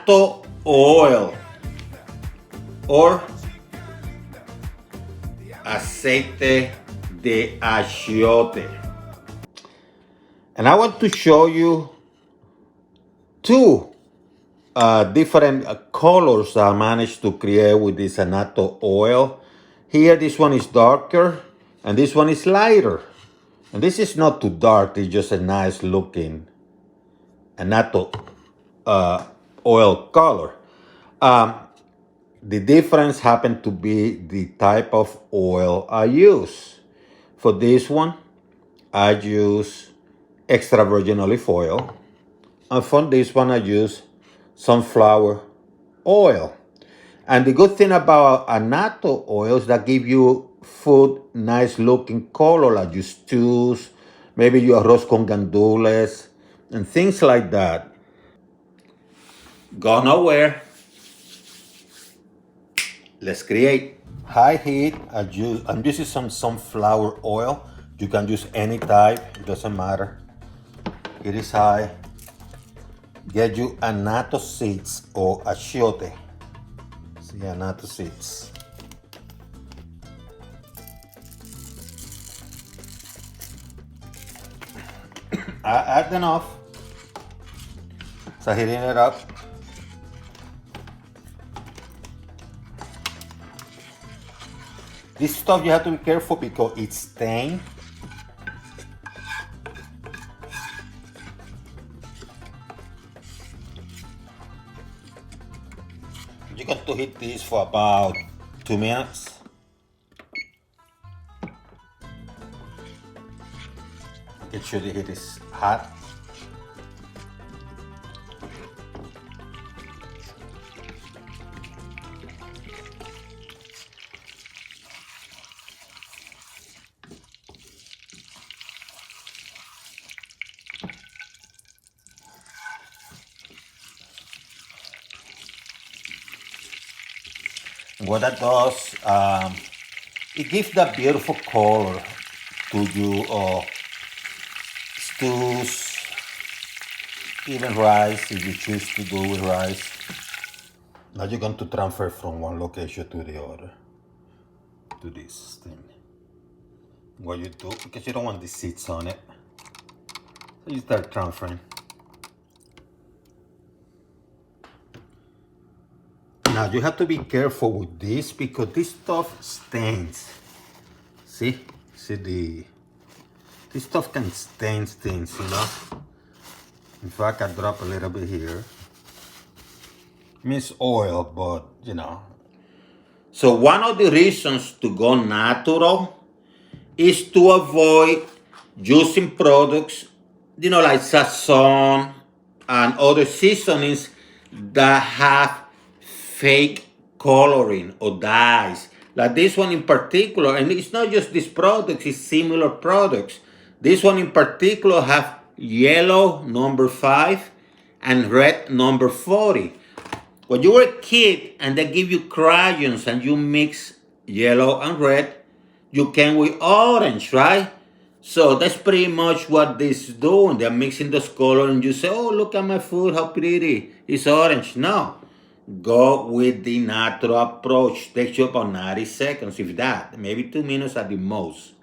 Annatto oil or Aceite de Achiote. And I want to show you two different colors I managed to create with this Annatto oil. Here, this one is darker and this one is lighter. And this is not too dark, it's just a nice looking Annatto oil color. The difference happened to be the type of oil I use. For this one, I use extra virgin olive oil. And for this one, I use sunflower oil. And the good thing about Annatto oils that give you food nice looking color, like your stews, maybe your arroz con gandules, and things like that. Go nowhere. Let's create. High heat, I'm using some sunflower oil. You can use any type, it doesn't matter. It is high. Get you Annatto seeds or achiote. See, Annatto seeds. I add enough. So heating it up. This stuff you have to be careful because it's stained. You got to heat this for about 2 minutes. Make sure the heat is hot. What that does, it gives that beautiful color to your stews, even rice, if you choose to do with rice. Now you're going to transfer from one location to the other, to this thing. What you do, because you don't want the seeds on it, so you start transferring. Now you have to be careful with this because this stuff stains. See this stuff can stain things, you know. In fact, I drop a little bit here. It's oil, but you know. So one of the reasons to go natural is to avoid using products, you know, like sazon and other seasonings that have fake coloring or dyes. Like this one in particular, and it's not just this product, it's similar products. This one in particular have yellow number 5 and red number 40. When you were a kid and they give you crayons and you mix yellow and red, you came with orange, right? So that's pretty much what this is doing. They're mixing those colors and you say, oh, look at my food, how pretty, it's orange. No. Go with the natural approach. Takes you about 90 seconds, if that, maybe 2 minutes at the most.